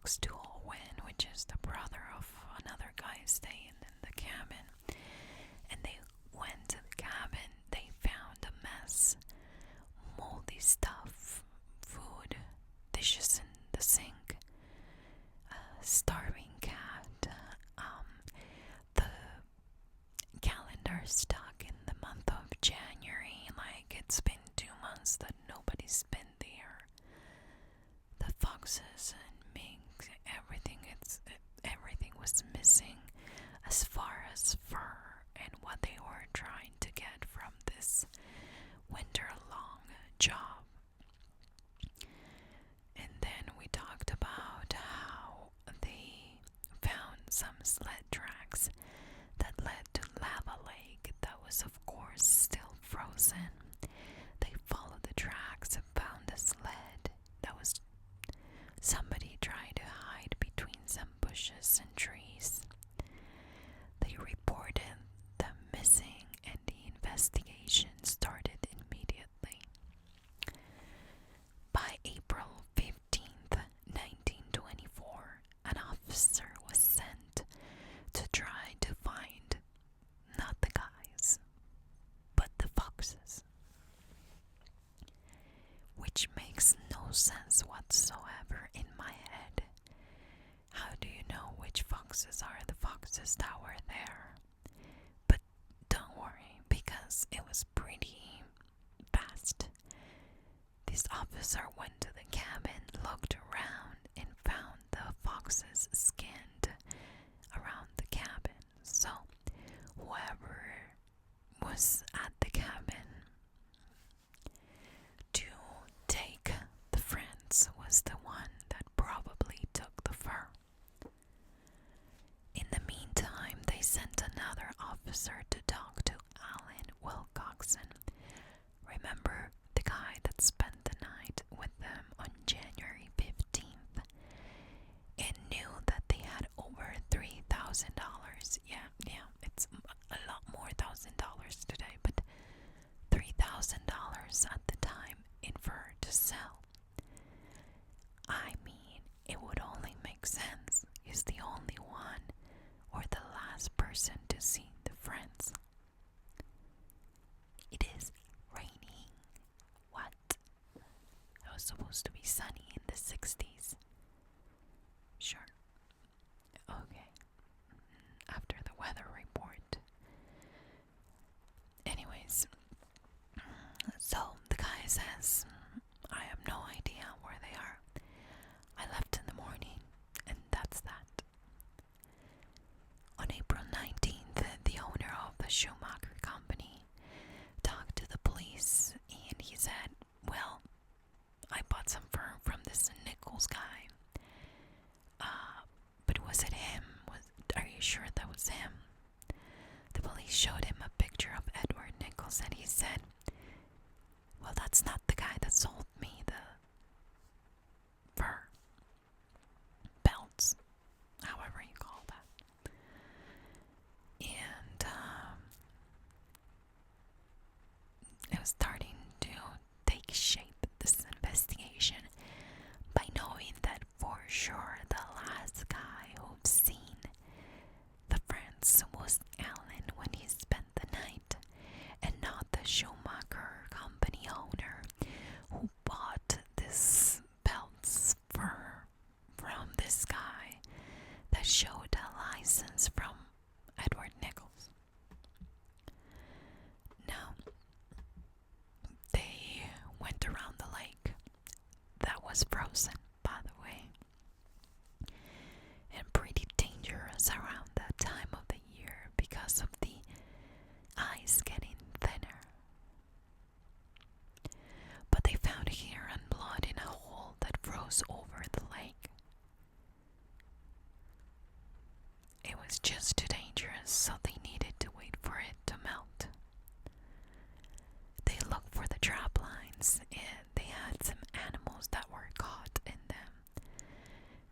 talks to Owen, which is the brother of another guy staying in the cabin. And they went to the cabin. They found a mess, moldy stuff, food, dishes in the sink, a starving cat, the calendar stuck in the month of January, like it's been 2 months that nobody's been there. The foxes and minks, everything was missing as far as fur and what they were trying to get from this winter-long job. And then we talked about how they found some sled tracks that led to Lava Lake that was, of course, still frozen. They followed the tracks and found a sled that was somebody trying to hide between some bushes and trees. They reported them missing and the investigation started immediately. By April 15th, 1924, an officer was sent to try to find not the guys, but the foxes. Which makes no sense whatsoever in my head. How do you know which foxes are the foxes that were there? But don't worry, because it was pretty fast. This officer went to the cabin, looked around, and found the foxes skinned around the cabin. So whoever was at the cabin to take the friends was the one that probably took the fur. In the meantime, they sent another officer to talk to Alan Wilcoxon. Remember the guy that spent the night with them on January 15th and knew that they had over $3,000. Yeah, it's a lot more $1,000 today, but $3,000 at the time in fur to sell. I mean, it would only make sense. He's the only one or the last person to see the friends. It is raining. What? It was supposed to be sunny in the 60s. Sure. Okay. After the weather report. Anyways, so the guy says, I have no idea where they are. I left in the morning, and that's that. On April 19th, the owner of the Schumacher company talked to the police, and he said, well, I bought some fur from this Nichols guy. But was it him? Are you sure that was him? The police showed him a picture of Edward Nichols, and he said, well, that's not the guy that sold me the fur belts, however you call that. And it was starting to take shape, this investigation, by knowing that for sure the last guy who'd seen the friends was Alan when he spent the night, and not the Schumacher company owner who bought this belts fur from this guy that showed a license from Edward Nichols. Now, they went around the lake that was frozen, by the way, and pretty dangerous around that time of the year because of the ice getting thinner. But they found hair and blood in a hole that froze over the lake. It was just too dangerous, so they needed to wait for it to melt. They looked for the trap lines, and they had some animals that were caught in them.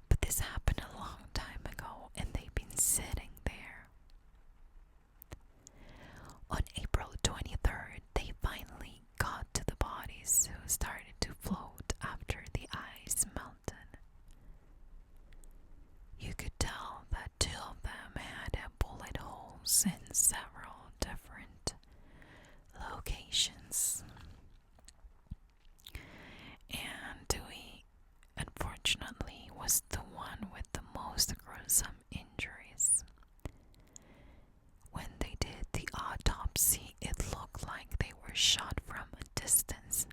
But this happened a long time ago, and they've been sitting there. On April 23rd, they finally got to the bodies who started to float after the ice melted. was in several different locations. And Dewey, unfortunately, was the one with the most gruesome injuries. When they did the autopsy, it looked like they were shot from a distance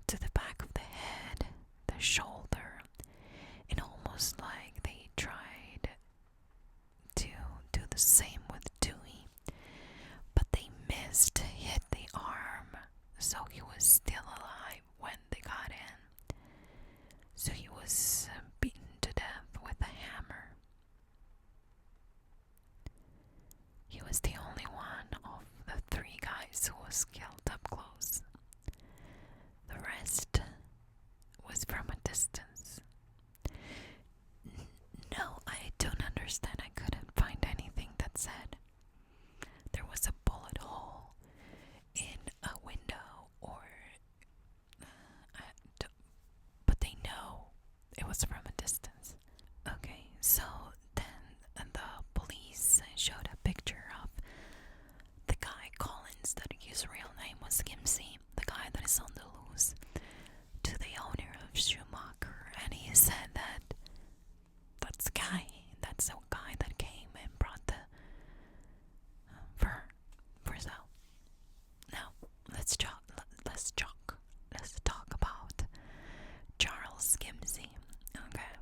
to the back of the head, the shoulder, and almost like they tried to do the same with Dewey, but they missed, hit the arm, so he was still alive when they got in. So he was beaten to death with a hammer. He was the only one of the 3 guys who was killed up close. The rest was from a distance. No, I don't understand. I couldn't find anything that said there was a bullet hole in a window, or but they know it was from a distance. Okay, so then the police showed a picture of the guy Collins, that his real name was Kimsey, the guy that is on the loose, to the owner of Schumacher, and he said that that's the guy that came and brought the for sale. Now let's talk about Charles Kimsey. Okay,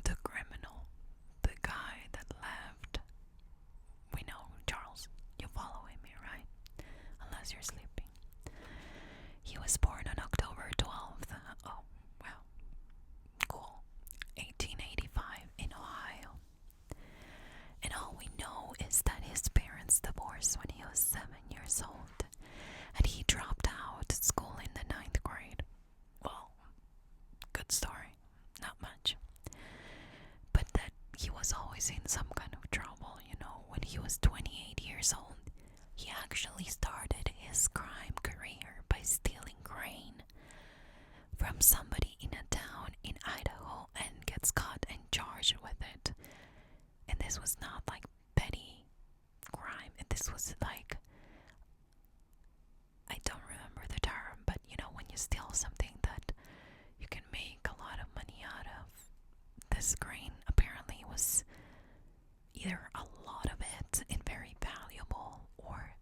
the criminal, the guy that left. We know Charles. You following me, right? Unless you're sleeping. He was born on October 12th. Oh, well, cool. 1885 in Ohio. And all we know is that his parents divorced when he was 7 years old, and he dropped out of school in the 9th grade. Well, good story. Not much. But that he was always in some kind of trouble, When he was 28 years old, he actually started his crime career by stealing grain from somebody in a town in Idaho and gets caught and charged with it. And this was not like petty crime. This was like, I don't remember the term, but when you steal something that you can make a lot of money out of. This grain apparently was either a lot of it and very valuable, or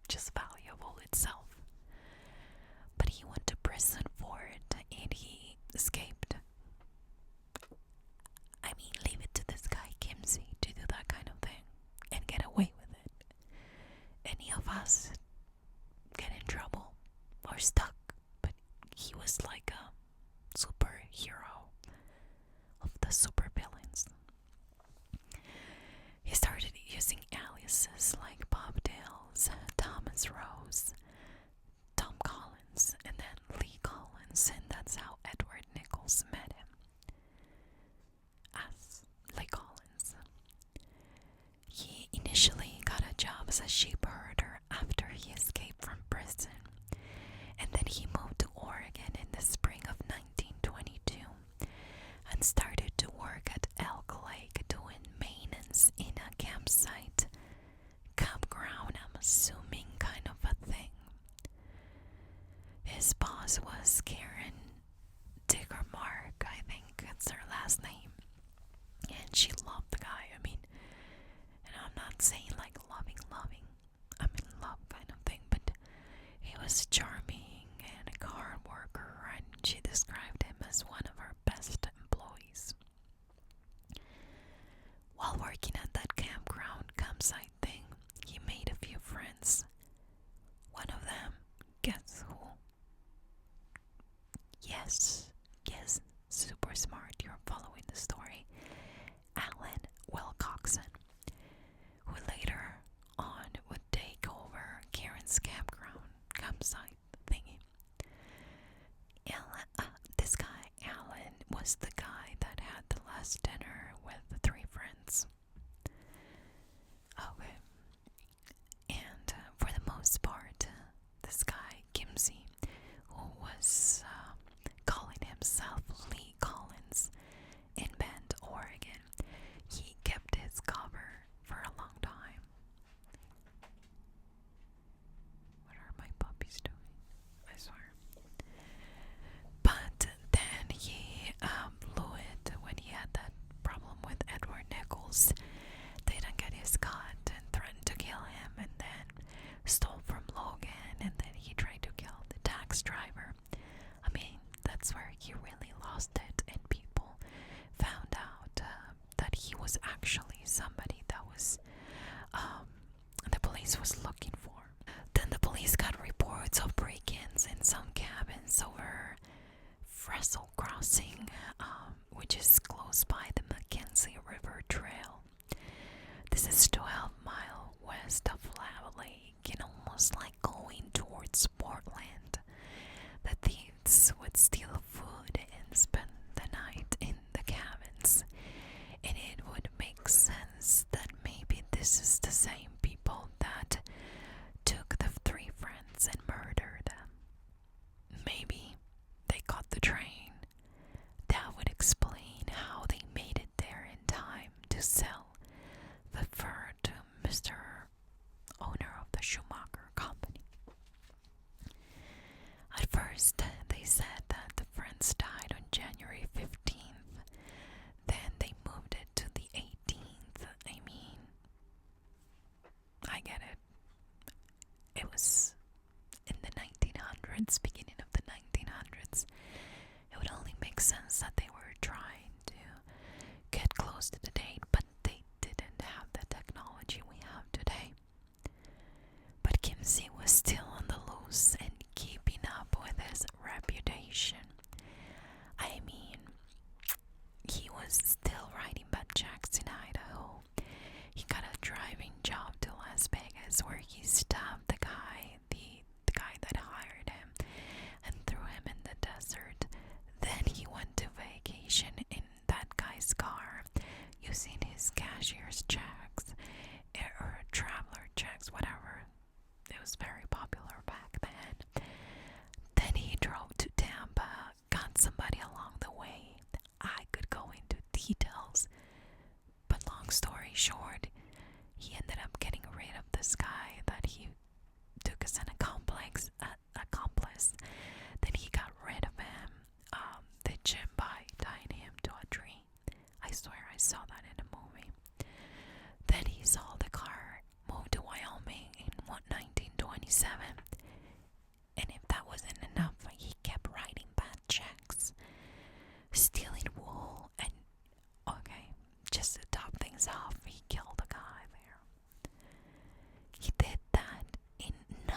just valuable itself. But he went to prison for it and he escaped. I mean, leave it to this guy Kimsey to do that kind of thing and get away with it. Any of us get in trouble or stuck, but he was like a superhero of the supervillains. He started using aliases like Bob Dales, Thomas Rose, Tom Collins, and then Lee Collins, and that's how Edward Nichols met him, as Lee Collins. He initially got a job as a sheep herder after he escaped from prison, and then he moved to Oregon in the spring of 1922 and started to work at Elk Lake doing maintenance in a campground, I'm assuming, kind of a thing. His boss was Karen Diggermark, I think that's her last name, and she loved the guy. I mean, and I'm not saying like loving, I mean love kind of thing, but he was charming and a hard worker, and she described him as one of her best employees. While working at that campsite thing, he made a few friends. One of them, guess who? Yes, super smart, you're following the story. Alan Wilcoxon, who later on would take over Karen's campsite thingy. This guy, Alan, was the guy that had the last dinner with the 3 friends. Okay. And for the most part, this guy, Kimsey, who was calling himself Lee Collins in Bend, Oregon, he kept his cover for a long time. was actually somebody that was the police was looking for. Then the police got reports of break-ins in some cabins over Fresel Crossing, which is close by the Mackenzie River Trail. This is 12 miles west of Lava Lake and almost like going towards Portland. The thieves would steal food and spend the night in the cabins, and it would make sense that maybe this is the same people that took the three friends and murdered them. Maybe they caught the train. That would explain how they made it there in time to sell the fur to Mr. Owner of the Schumacher company. At first, they said that the friends died on January 15th. Then they moved it to the 18th. I mean, I get it. It was in the 1900s, beginning of the 1900s. It would only make sense that they were trying to get close to the date, but they didn't have the technology we have today. But Kimsey was still on the loose and keeping up with his reputation. I mean, he was still writing bad checks in Idaho. He got a driving job to Las Vegas where he stabbed the guy that hired him and threw him in the desert. Then he went to vacation in that guy's car using his cashier's checks or traveler checks, whatever. It was very popular back then. Then he drove to Tampa, got somebody along the way. I could go into details, but long story short, he ended up getting rid of this guy that he took as an accomplice. Then he got rid of him, ditched him by tying him to a tree. I swear I saw that in a movie. Then he sold the car, moved to Wyoming in 1927. And if that wasn't enough, he kept writing bad checks, stealing wool, and just to top things off, he killed a guy there. He did that in 9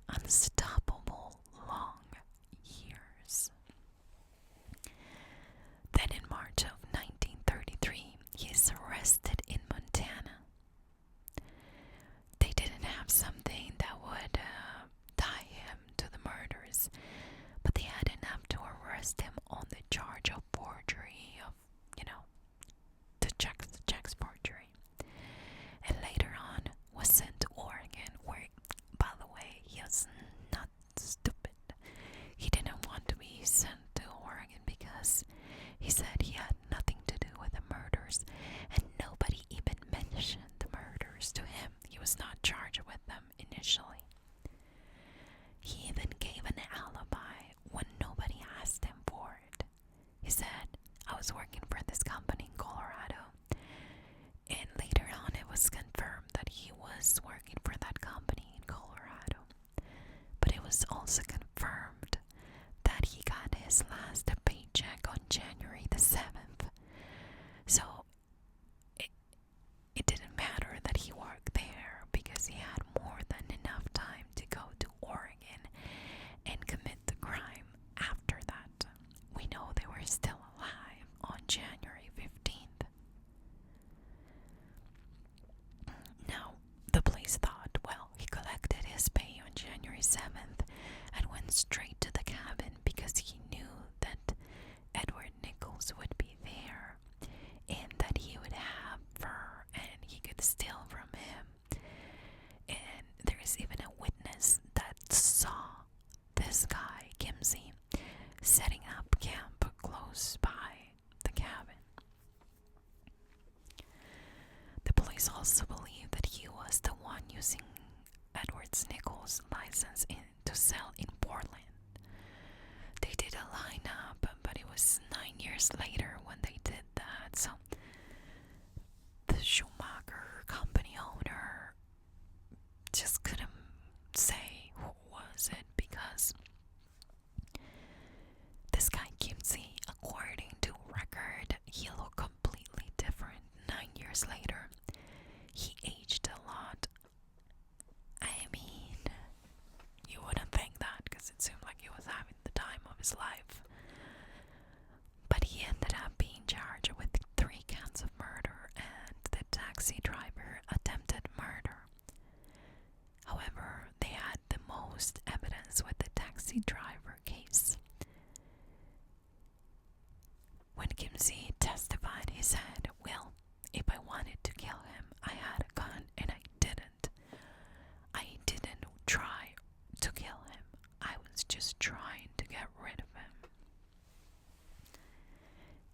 unstoppable long years. Then in March of 1933, he is arrested in Montana. They didn't have something that would tie him to the murders, but they had enough to arrest him on the charge of forgery, of, the checks forgery. And later on was sent to Oregon, where, by the way, he was not stupid. He didn't want to be sent to Oregon because he said he had nothing to do with the murders, and nobody even mentioned the murders to him. He was not charged with them initially. He even gave an alibi when nobody asked him for it. He said, I was working for this company in Colorado. And later on it was confirmed that he was working for that company in Colorado. But it was also confirmed that he got his last paycheck on January the 7th. So it didn't matter that he worked there because he had more than enough time to go to Oregon and commit the crime after that. We know they were still alive on January 15th. Now, the police thought, well, he collected his pay on January 7th and went straight to the cabin because he knew that Edward Nichols would be there and that he would have fur and he could steal from him. And there is even a witness that saw this guy, Kimsey, setting up camp close by the cabin. The police also believe that he was the one using Edward Nichols' license to sell in Portland. They did a lineup, but it was 9 years later when they did that. So the Schumacher company owner just couldn't say who was it because this guy Kimsey, according to record, he looked completely different 9 years later, he aged a lot. I mean, you wouldn't think that because it seemed like he was having the time of his life. But he ended up being charged with 3 counts of murder and the taxi driver attempted murder. However, they had the most evidence with the taxi driver case. When Kimsey testified, he said, "Well, if I wanted to kill him, I had a gun and I didn't. I didn't try to kill him. I was just trying to get rid of him."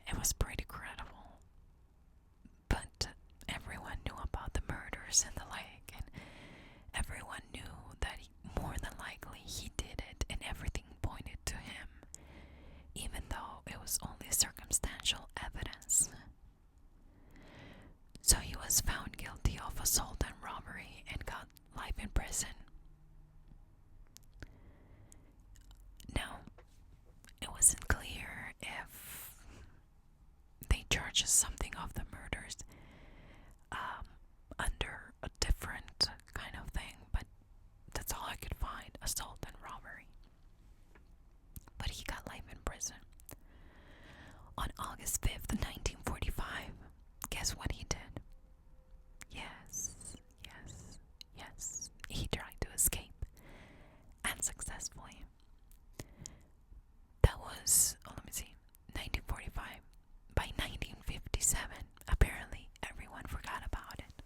It was pretty credible. But everyone knew about the murders in the lake, and everyone knew that more than likely he did it, and everything pointed to him, even though it was only circumstantial evidence. So he was found guilty of assault and robbery and got life in prison. Now, it wasn't clear if they charged something of the murders under a different kind of thing, but that's all I could find, assault and robbery. But he got life in prison. On August 5th, 1945, guess what he did? Yes, he tried to escape, and successfully. That was, 1945. By 1957, apparently everyone forgot about it,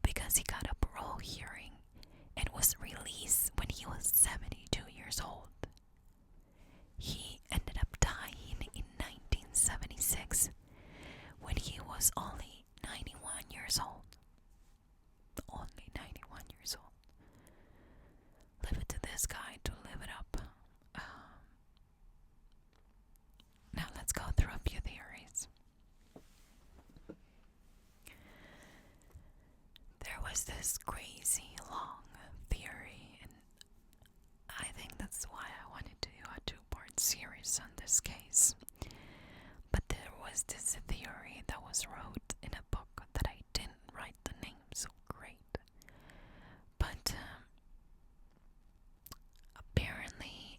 because he got a parole hearing and was released when he was 72 years old. He ended up dying in 1976 when he was only 91 years old. Only 91 years old. Leave it to this guy to live it up. Now let's go through a few theories. There was this crazy long theory, and I think that's why I wanted to do a 2-part series on this case. But there was this theory that was wrote in a book that I didn't write the name so great. But apparently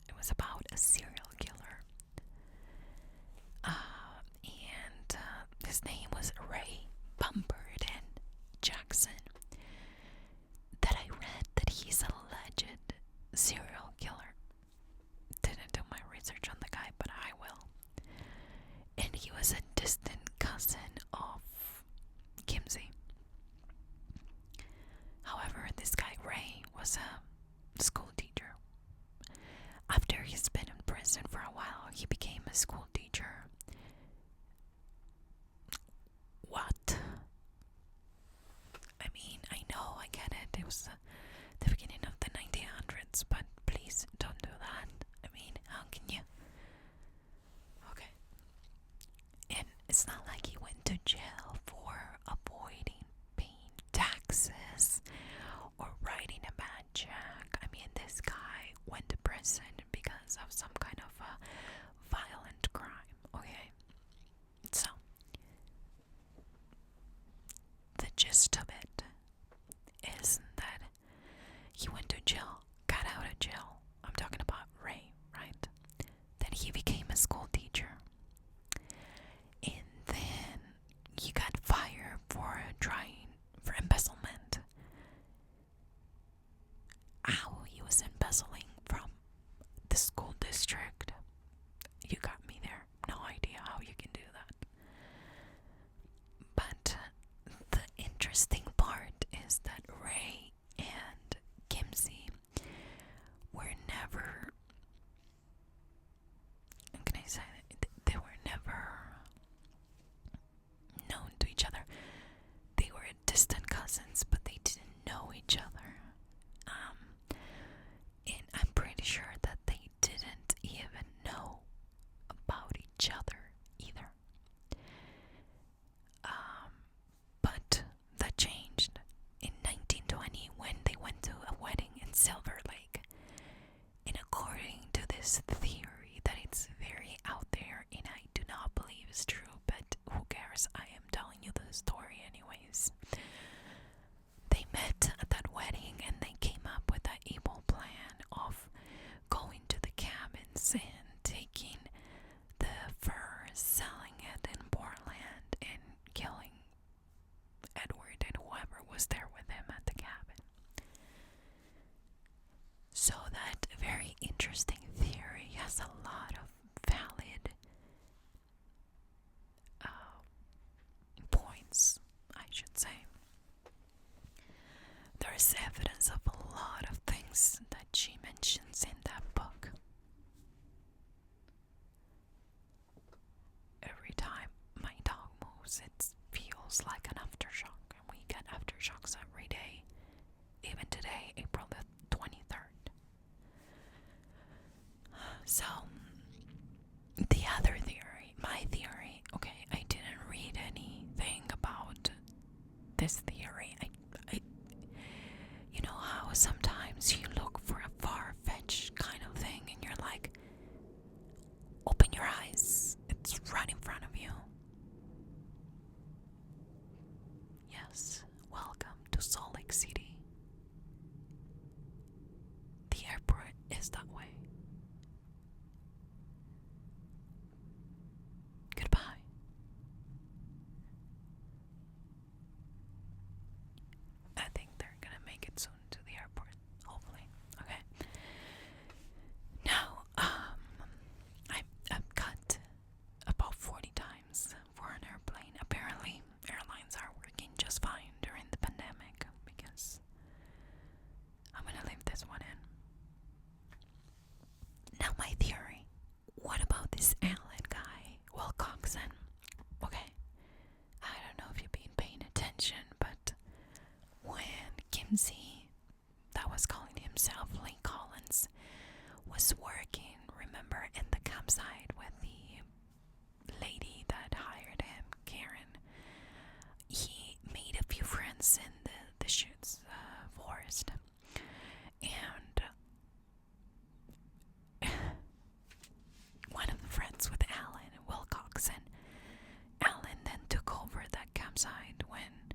it was about a serial killer. And his name was Ray Pumperton Jackson. That I read that he's a alleged serial killer. Didn't do my research on the guy, but I will. And he was a distant cousin of Kimsey. However, this guy Ray was a school teacher. After he's been in prison for a while, he became a school teacher. What? I mean, I know, I get it. It was the beginning of the 1900s, but please don't do that. I mean, how can you? Okay. And it's not like he went to jail for avoiding paying taxes or writing a bad check. I mean, this guy went to prison because of some kind of a violent crime, okay? So, the gist of it is that he went to jail, got out of jail. I'm talking about Ray, right? Then he became a school teacher. And then he got fired for embezzlement. How he was embezzling from the school district, you got me there. No idea how you can do that. But the interesting part is that Ray and Kimsey were never, how can I say that? They were never known to each other. They were distant cousins, but they didn't know each other. And I'm pretty sure that they didn't even know about each other either. But that changed in 1920 when they went to a wedding in Silver Lake. And according to this theory that it's very out there and I do not believe is true, but who cares? is evidence of a lot of things that she mentions in that book. Every time my dog moves, it feels like an aftershock, and we get aftershocks every day. Even today, April the 23rd. So, the other theory, my theory, okay, I didn't read anything about this theory. You know how sometimes you look for a far-fetched kind of thing and you're like, open your eyes, it's right in front of you. Yes, welcome to Salt Lake City. The airport is that way. Goodbye. I think they're gonna make it soon to the airport, hopefully. Okay. Now, I've cut about 40 times for an airplane. Apparently, airlines are working just fine during the pandemic because I'm gonna leave this one in. Now, my theory. What about this Alan guy, Wilcoxon? Okay, I don't know if you've been paying attention, but when Kimsey, that was calling himself Lee Collins, was working, remember, in the campsite with the lady that hired him, Karen, he made a few friends in the Shoots forest. And one of the friends with Alan Wilcoxon, Alan then took over that campsite when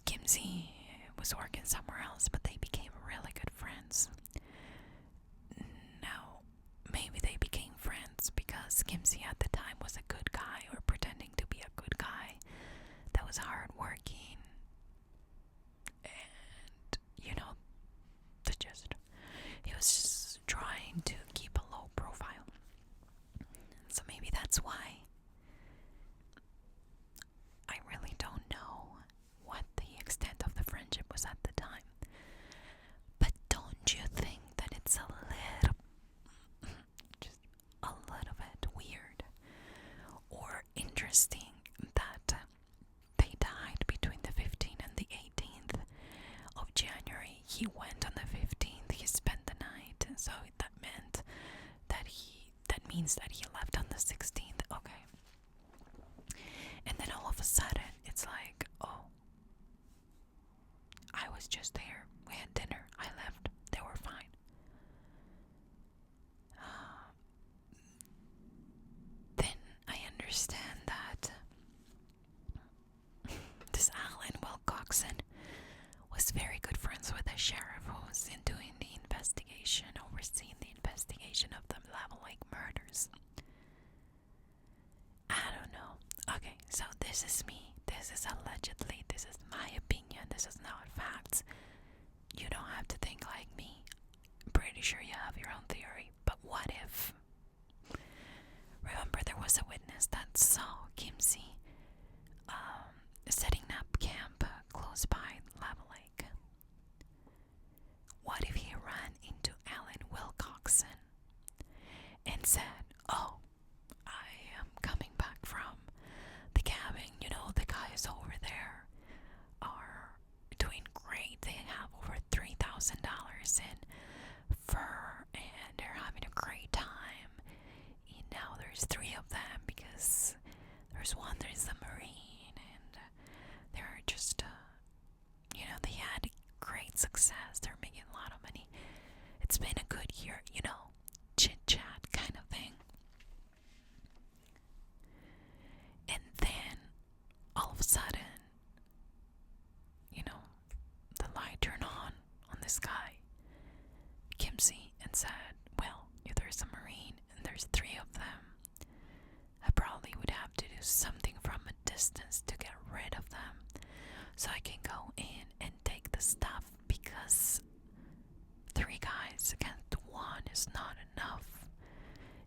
Kimsey was working somewhere else, but they became really good friends. Now, maybe they became friends because Kimsey at the time was a good guy, or pretending to be a good guy that was hardworking, and you know the gist. He was just trying to keep a low profile, so maybe that's why. I really don't know what the extent of the friendship was at the time, but don't you think that it's a little, just a little bit weird or interesting that they died between the 15th and the 18th of January? He went on the 15th, he spent the night, so that means that he left on the 16th. Okay. And then all of a sudden, it's like, oh, I was just there. We had dinner. I left. They were fine. Then I understand that this Alan Wilcoxon was very good friends with the sheriff who was doing the investigation, overseeing the investigation of the Level Lake murders. I don't know. Okay, so this is me. This is allegedly. This is my opinion. This is not facts. You don't have to think like me. I'm pretty sure you have your own theory. But what if? Remember, there was a witness that saw Kimsey setting up camp close by Lava Lake. What if he ran into Alan Wilcoxon and said, oh, I am coming back from the cabin. You know, the guys over there are doing great. They have over $3,000 in fur and they're having a great time. And now there's 3 of them because there's the Marine, and they're just, they had great success. They're making a lot of money. It's been a good year, chit chat kind of thing. And then all of a sudden, the light turned on this guy, Kimsey, and said, well, if there's a Marine and there's 3 of them, I probably would have to do something from a distance to get rid of them so I can go in and take the stuff, because 3 guys against 1 is not enough,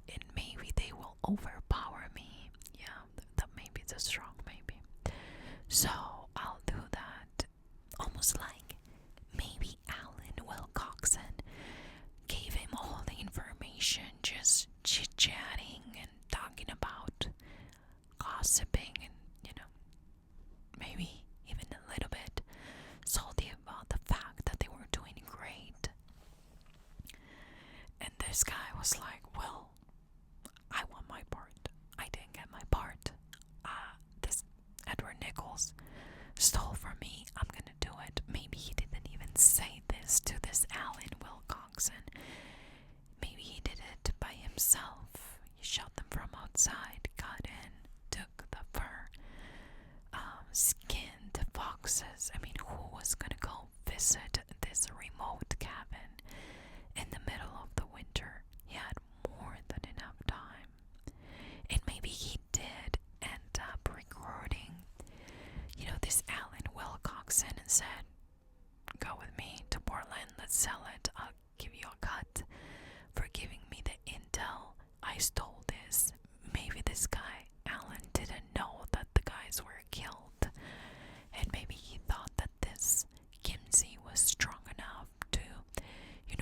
and maybe they will overpower me. Yeah, that may be too strong, maybe. So I'll do that, almost like chit-chatting and talking about gossiping and, maybe even a little bit salty about the fact that they were doing great. And this guy was like, well, I want my part. I didn't get my part. This Edward Nichols stole from me. I'm gonna do it. Maybe he didn't even say this to this Alan Wilcoxon. Maybe he did it by himself. He shot them from outside, got in, took the fur, skinned the foxes. I mean, who was gonna go visit this remote cabin in the middle of the winter? He had more than enough time. And maybe he did end up recording, this Alan Wilcoxon and said, go with me to Portland, let's sell it, I'll give you a cut for giving me the intel. I stole this. Maybe this guy, Alan, didn't know that the guys were killed. And maybe he thought that this Kimsey was strong enough to,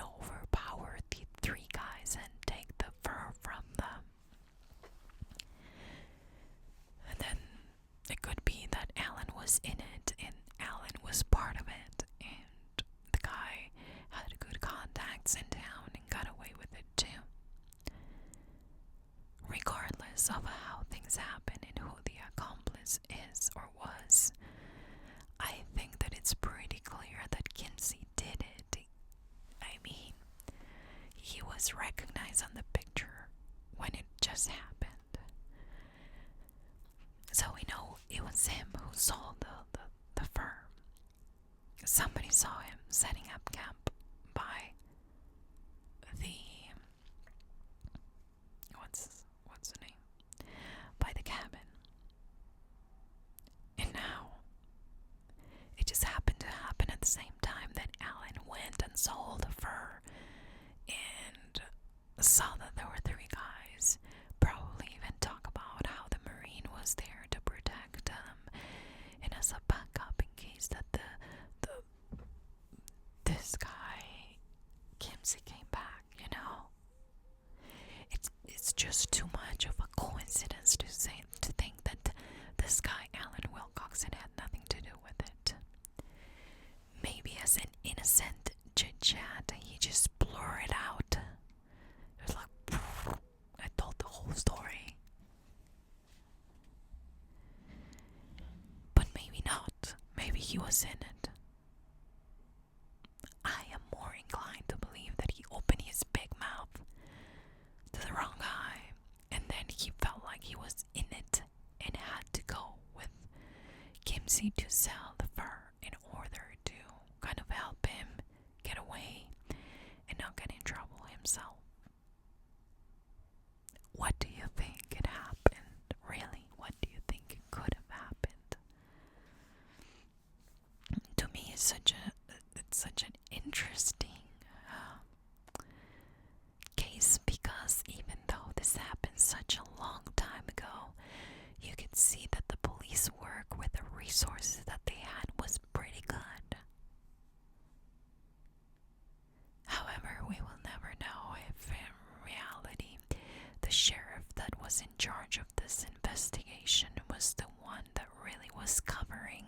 overpower the three guys and take the fur from them. And then it could be that Alan was in it and Alan was part of it, and the guy had good contacts in town and got away with it too. Regardless of how things happen and who the accomplice is or was, I think that it's pretty clear that Kimsey did it. I mean, he was recognized on the picture when it just happened. So we know it was him who saw the fur. Somebody saw him setting up camp by the what's the name? By the cabin. And now it just happened to happen at the same time that Alan went and sold the fur and saw that there were three guys. Probably even talk about how the Marine was there to protect them and as a backup in case that this guy Kimsey came back. It's just too much of a coincidence to think that this guy Alan Wilcoxon had nothing to do with it. Maybe as an innocent chit-chat, he just blurted out. It was like, I told the whole story. But maybe not. Maybe he was in it. I am more inclined to believe that he opened his big mouth to the wrong guy, and then he felt like he was in it and had to go with Kimsey to sell the fur in order to kind of help him get away and not get in trouble himself. What do you think it happened? Really, what do you think it could have happened? To me, it's such an interesting case, because even though this happened such a long time ago, you could see that the police work with the resources that they had was pretty good. However, we will never know if in reality the sheriff that was in charge of this investigation was the one that really was covering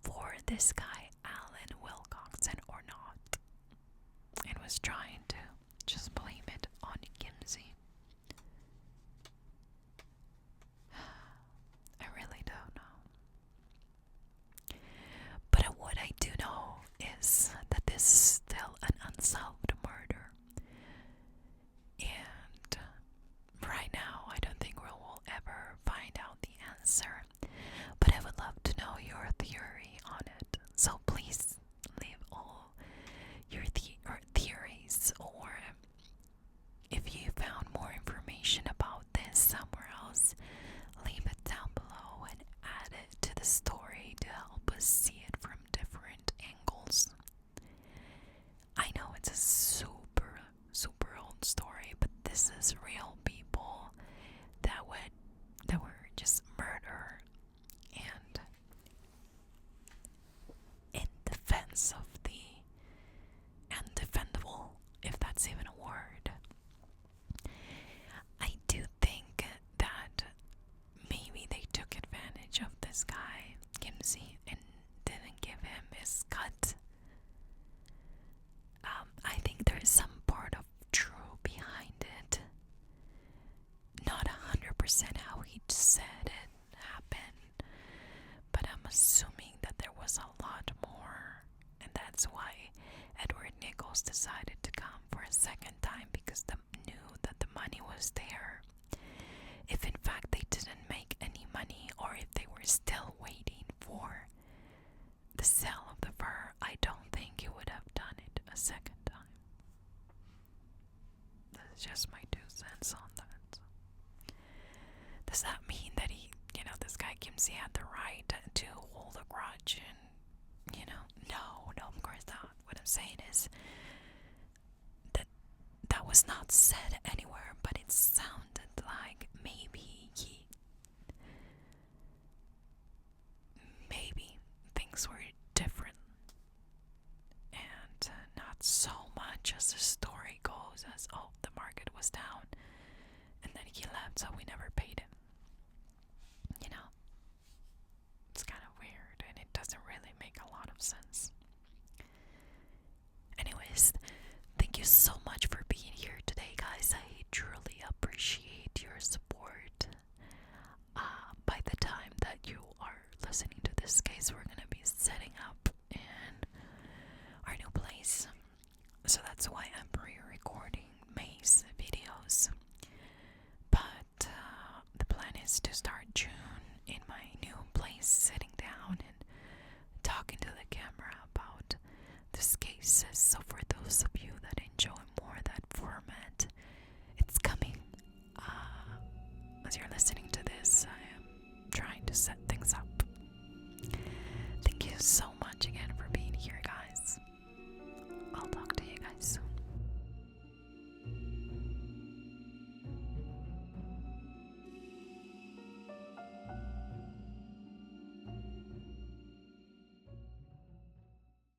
for this guy Alan Wilcoxon or not, and was trying to just blame it on Kimsey. I really don't know. But what I do know is that this is still an unsolved murder. And right now, I don't think we will ever find out the answer. But I would love to know your theory on it. So please leave all your theories he said it happened, but I'm assuming that there was a lot more, and that's why Edward Nichols decided to come for a second time, because they knew that the money was there. If in fact they didn't make any money, or if they were still waiting for the sale of the fur, I don't think he would have done it a second time. That's just my 2 cents on that. Does that mean that this guy Kimsey had the right to hold a grudge and, no, of course not. What I'm saying is that was not said anywhere, but it sounded like maybe things were different, and not so much as the story goes as, oh, the market was down and then he left, so we never paid him. It's kind of weird, and it doesn't really make a lot of sense. Anyways, thank you so much for being here today, guys. I truly appreciate your support. By the time that you are listening to this case, we're going to be setting up in our new place. So that's why I'm pre-recording May's videos. But the plan is to start June in my new place, sitting down and talking to the camera about these cases. So for those of you that enjoy more that format, it's coming. As you're listening